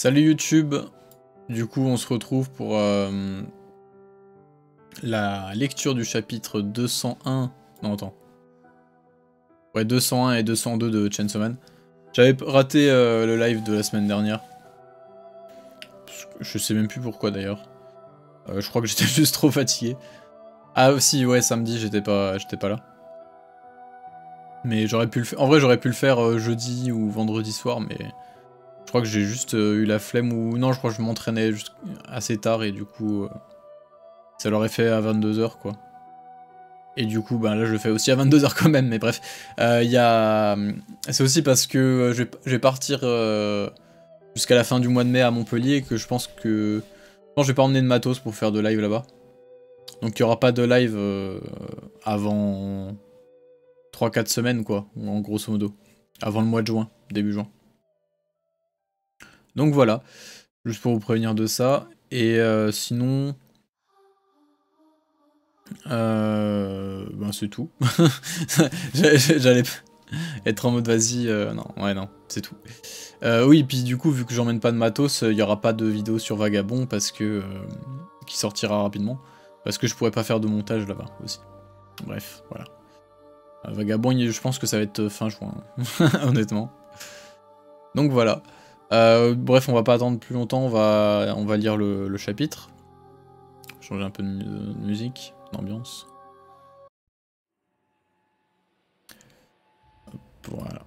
Salut YouTube, du coup on se retrouve pour la lecture du chapitre 201, non attends, ouais 201 et 202 de Chainsaw Man. J'avais raté le live de la semaine dernière, je sais même plus pourquoi d'ailleurs, je crois que j'étais juste trop fatigué. Ah si ouais samedi j'étais pas là. Mais j'aurais pu le faire, en vrai j'aurais pu le faire jeudi ou vendredi soir mais... Je crois que j'ai juste eu la flemme ou... Non, je crois que je m'entraînais assez tard et du coup... ça l'aurait fait à 22 h quoi. Et du coup, ben là je le fais aussi à 22 h quand même, mais bref. Y a... C'est aussi parce que je vais partir jusqu'à la fin du mois de mai à Montpellier et que je pense que... Non, je vais pas emmener de matos pour faire de live là-bas. Donc il y aura pas de live avant 3-4 semaines quoi, en grosso modo. Avant le mois de juin, début juin. Donc voilà, juste pour vous prévenir de ça. Et sinon... ben c'est tout. J'allais être en mode vas-y, non, ouais non, c'est tout. Oui, puis du coup, vu que j'emmène pas de matos, il y aura pas de vidéo sur Vagabond parce que... qui sortira rapidement. Parce que je pourrais pas faire de montage là-bas aussi. Bref, voilà. Vagabond, je pense que ça va être fin juin, honnêtement. Donc voilà. Bref, on va pas attendre plus longtemps, on va lire le chapitre. Changer un peu de musique, d'ambiance. Voilà.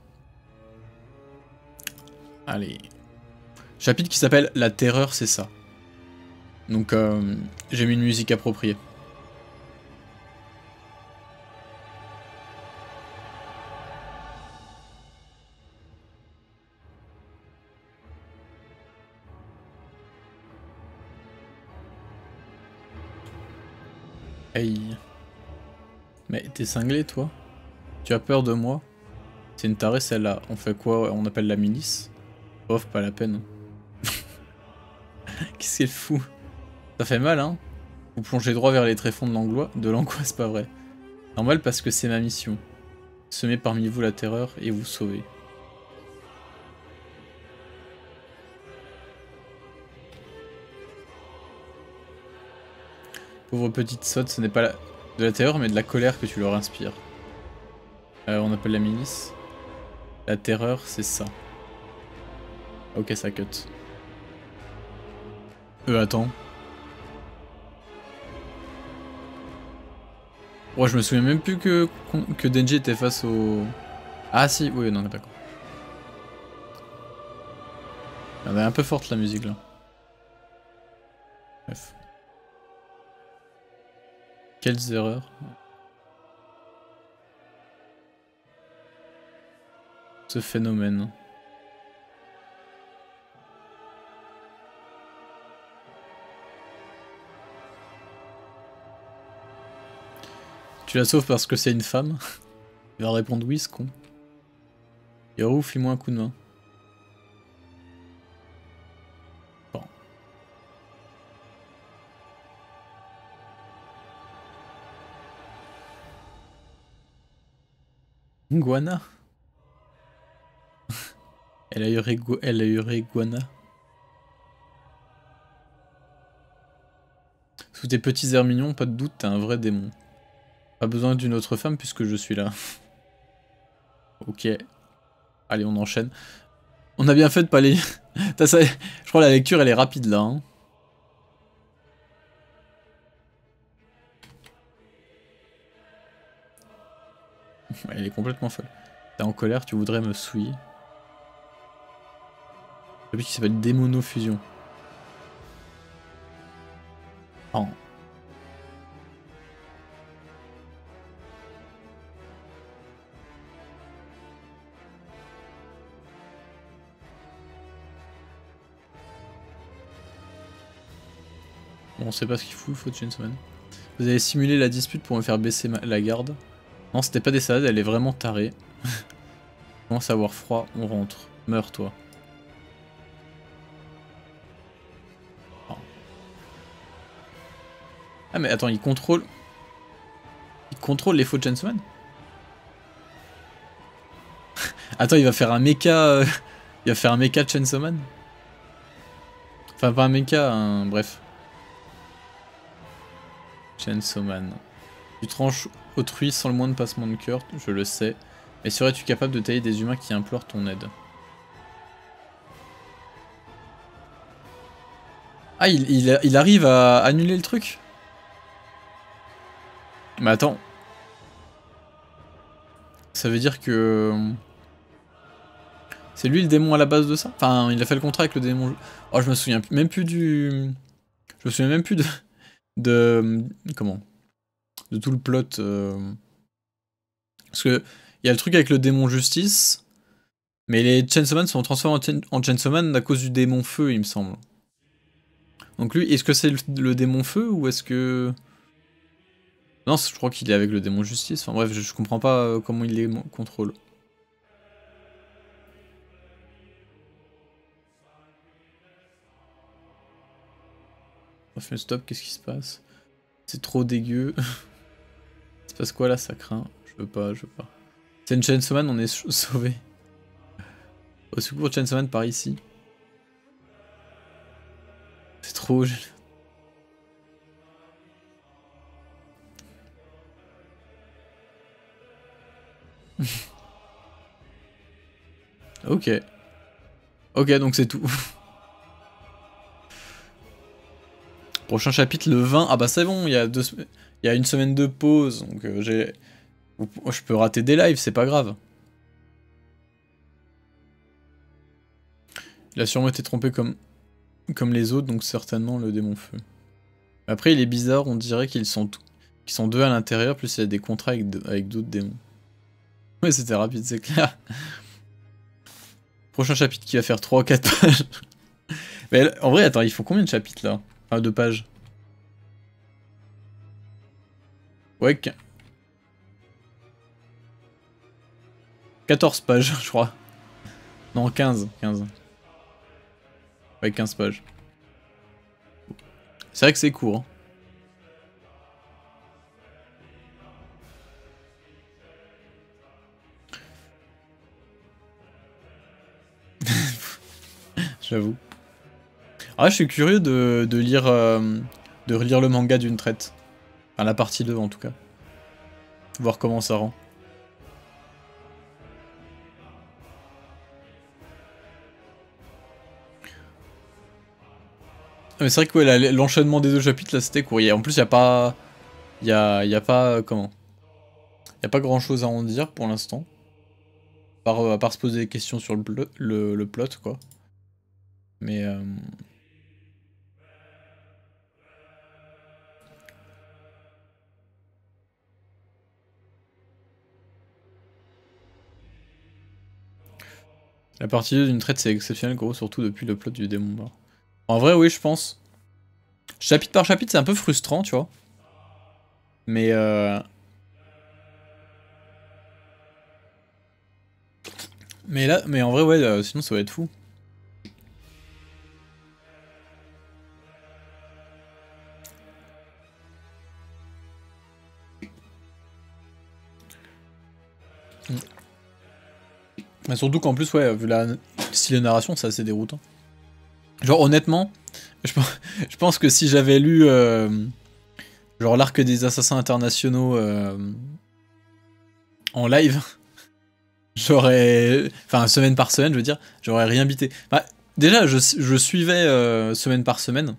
Allez. Chapitre qui s'appelle La terreur, c'est ça. Donc, j'ai mis une musique appropriée. Hey. Mais t'es cinglé, toi? Tu as peur de moi? C'est une tarée, celle-là. On fait quoi? On appelle la milice? Off, pas la peine. Qu'est-ce qu'elle fout? Ça fait mal, hein? Vous plongez droit vers les tréfonds de l'angoisse, pas vrai. Normal parce que c'est ma mission. Semer parmi vous la terreur et vous sauver. Pauvre petite sotte, ce n'est pas de la terreur mais de la colère que tu leur inspires. On appelle la milice. La terreur, c'est ça. Ok, ça cut. Attends. Ouais, je me souviens même plus que Denji était face au... Ah si, oui, non, d'accord. Elle est un peu forte la musique là. Bref. Quelles erreurs. Ce phénomène. Tu la sauves parce que c'est une femme? Il va répondre oui, ce con. Yoru, file-moi un coup de main. Bon. Guana. Elle a eu Guana. Sous tes petits airs mignons, pas de doute, t'es un vrai démon. Pas besoin d'une autre femme puisque je suis là. Ok. Allez, on enchaîne. On a bien fait de pas les... Je crois que la lecture, elle est rapide là. Hein. Elle est complètement folle. T'es en colère, tu voudrais me souiller. Le qui s'appelle Démonofusion. Oh. Bon, on sait pas ce qu'il faut Chainsaw Man. Vous avez simulé la dispute pour me faire baisser la garde. Non, c'était pas des salades, elle est vraiment tarée. Commence à avoir froid, on rentre. Meurs, toi. Oh. Ah, mais attends, il contrôle... Il contrôle les faux Chainsaw Man. Attends, il va faire un mecha... Il va faire un mecha Chainsaw Man. Enfin, pas un mecha, bref. Chainsaw Man. Tu tranches autrui sans le moindre passement de cœur, je le sais. Mais serais-tu capable de tailler des humains qui implorent ton aide? Ah, il arrive à annuler le truc? Mais attends. Ça veut dire que... C'est lui le démon à la base de ça? Enfin, il a fait le contrat avec le démon... Oh, je me souviens même plus du... Je me souviens même plus comment? De tout le plot. Parce que... Il y a le truc avec le démon justice... Mais les Chainsaw Man sont transformés en Chainsaw Man à cause du démon feu, il me semble. Donc lui, est-ce que c'est le démon feu ou est-ce que... Non, je crois qu'il est avec le démon justice. Enfin bref, je comprends pas comment il les contrôle. On fait stop, qu'est-ce qui se passe? C'est trop dégueu. Il se passe quoi là, ça craint? Je veux pas. C'est une Chainsaw Man, on est sauvé. Au secours, Chainsaw Man par ici. C'est trop... Ok. Ok, donc c'est tout. Prochain chapitre, le 20. Ah bah c'est bon, il y a une semaine de pause, donc je peux rater des lives, c'est pas grave. Il a sûrement été trompé comme les autres, donc certainement le démon feu. Après, il est bizarre, on dirait qu'ils sont deux à l'intérieur, plus il y a des contrats avec d'autres démons. Ouais, c'était rapide, c'est clair. Prochain chapitre qui va faire 3 ou 4 pages. Mais en vrai, attends, il faut combien de chapitres là? Enfin, de pages. Ouais, 14 pages, je crois. Non, 15. Ouais, 15 pages. C'est vrai que c'est court. J'avoue. Ah, je suis curieux de lire le manga d'une traite. Enfin, la partie 2 en tout cas. Voir comment ça rend. Mais c'est vrai que ouais, l'enchaînement des deux chapitres là c'était court. En plus, il y a pas. Il y a pas. Comment? Il y a pas grand chose à en dire pour l'instant. À part se poser des questions sur le plot, quoi. Mais. La partie 2 d'une traite c'est exceptionnel, gros, surtout depuis le plot du démon mort. En vrai, oui, je pense. Chapitre par chapitre, c'est un peu frustrant, tu vois. Mais. Mais en vrai, ouais, sinon ça va être fou. Mais surtout qu'en plus, ouais, vu la style de narration, c'est assez déroutant. Genre, honnêtement, je pense que si j'avais lu genre l'arc des assassins internationaux en live, j'aurais... Enfin, semaine par semaine, je veux dire, j'aurais rien bité. Bah, déjà, je suivais semaine par semaine.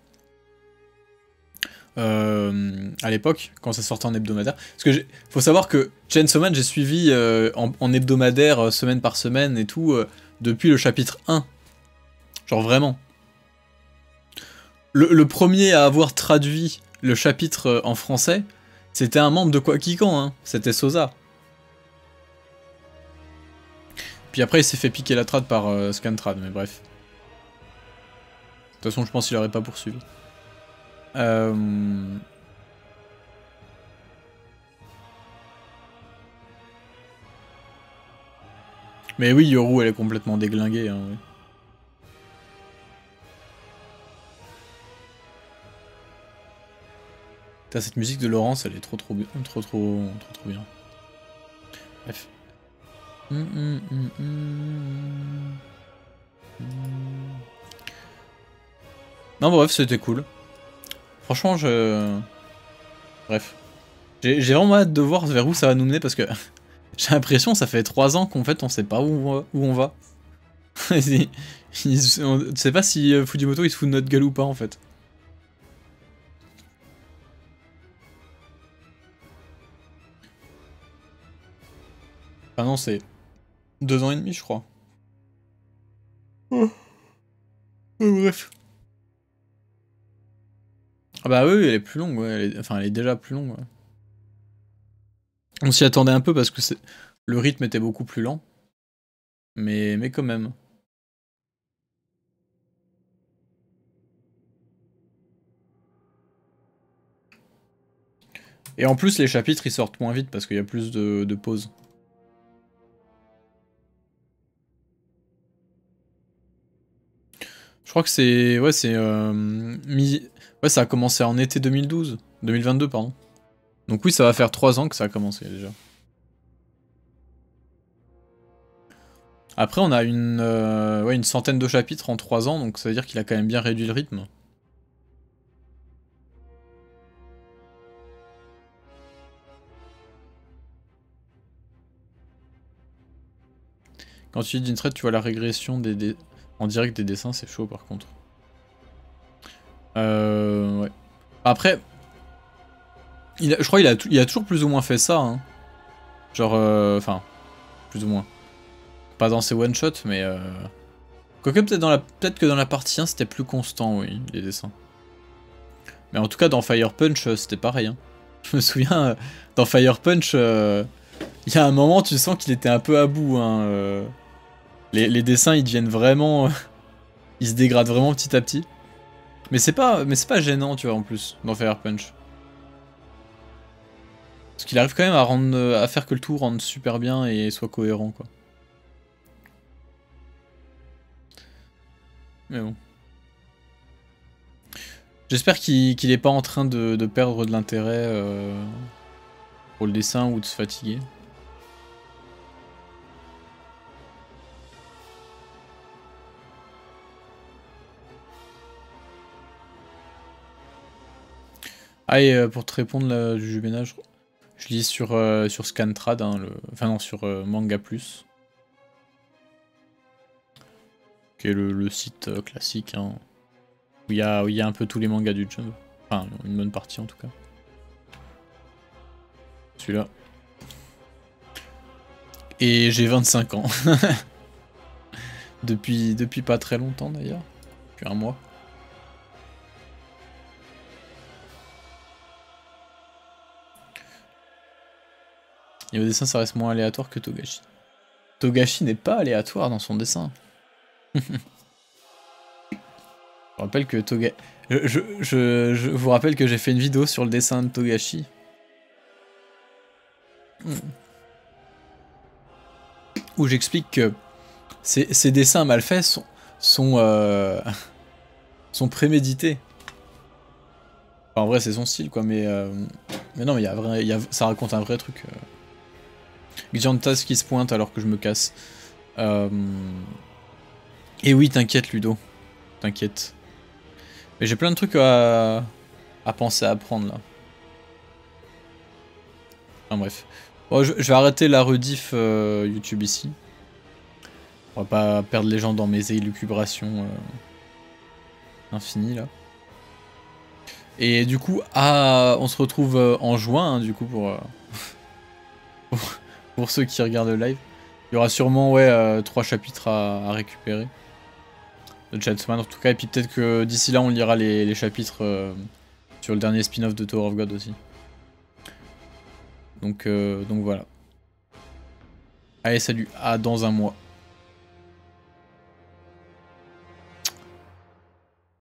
À l'époque, quand ça sortait en hebdomadaire. Parce que faut savoir que Chainsaw Man, j'ai suivi en hebdomadaire, semaine par semaine et tout, depuis le chapitre 1. Genre vraiment. Le premier à avoir traduit le chapitre en français, c'était un membre de Quakican, hein. C'était Sosa. Puis après, il s'est fait piquer la trad par Scantrad, mais bref. De toute façon, je pense qu'il aurait pas poursuivi. Mais oui, Yoru, elle est complètement déglinguée. Hein, oui. T'as cette musique de Laurence, elle est trop bien. Bref. Non, bref, c'était cool. Franchement, je... Bref. J'ai vraiment hâte de voir vers où ça va nous mener parce que j'ai l'impression que ça fait 3 ans qu'en fait on sait pas où on va. On sait pas si Fujimoto il se fout de notre gueule ou pas en fait. Ah non, c'est 2 ans et demi je crois. Bref. Ah bah oui, elle est plus longue, ouais. Enfin, elle est déjà plus longue, ouais. On s'y attendait un peu parce que le rythme était beaucoup plus lent. Mais quand même. Et en plus, les chapitres ils sortent moins vite parce qu'il y a plus de pauses. Je crois que c'est... Ouais, c'est... Ouais, ça a commencé en été 2012. 2022, pardon. Donc oui, ça va faire 3 ans que ça a commencé déjà. Après, on a une centaine de chapitres en 3 ans, donc ça veut dire qu'il a quand même bien réduit le rythme. Quand tu dis d'une traite, tu vois la régression en direct des dessins, c'est chaud par contre. Ouais. Après, je crois qu'il a toujours plus ou moins fait ça. Hein. Genre, enfin, plus ou moins. Pas dans ses one-shots, mais... Quoique peut-être que dans la partie 1, c'était plus constant, oui, les dessins. Mais en tout cas, dans Fire Punch, c'était pareil. Hein. Je me souviens, dans Fire Punch, il y a un moment, tu sens qu'il était un peu à bout. Hein, les dessins, ils deviennent vraiment... ils se dégradent vraiment petit à petit. Mais c'est pas gênant, tu vois, en plus, dans Fire Punch. Parce qu'il arrive quand même à faire que le tout rende super bien et soit cohérent, quoi. Mais bon. J'espère qu'il est pas en train de perdre de l'intérêt pour le dessin ou de se fatiguer. Ah, et pour te répondre là, du Jubénage, je lis sur Scantrad, hein, enfin non, sur Manga Plus. Qui est le site classique, hein, où il y a un peu tous les mangas du Jump. Enfin, une bonne partie en tout cas. Celui-là. Et j'ai 25 ans. depuis pas très longtemps d'ailleurs. Depuis un mois. Niveau dessin, ça reste moins aléatoire que Togashi. Togashi n'est pas aléatoire dans son dessin. Je rappelle que je vous rappelle que j'ai fait une vidéo sur le dessin de Togashi. Où j'explique que ces dessins mal faits sont prémédités. Enfin, en vrai, c'est son style, quoi, mais non, mais ça raconte un vrai truc. Giantas qui se pointe alors que je me casse. Et oui, t'inquiète, Ludo. T'inquiète. Mais j'ai plein de trucs à penser à apprendre, là. Enfin, bref. Bon, je vais arrêter la rediff YouTube ici. On va pas perdre les gens dans mes élucubrations infinies, là. Et du coup, on se retrouve en juin, hein, du coup, pour ceux qui regardent le live. Il y aura sûrement, ouais, 3 chapitres à récupérer. De Chainsaw Man, en tout cas. Et puis peut-être que d'ici là, on lira les chapitres sur le dernier spin-off de Tower of God aussi. Donc voilà. Allez, salut, à dans un mois.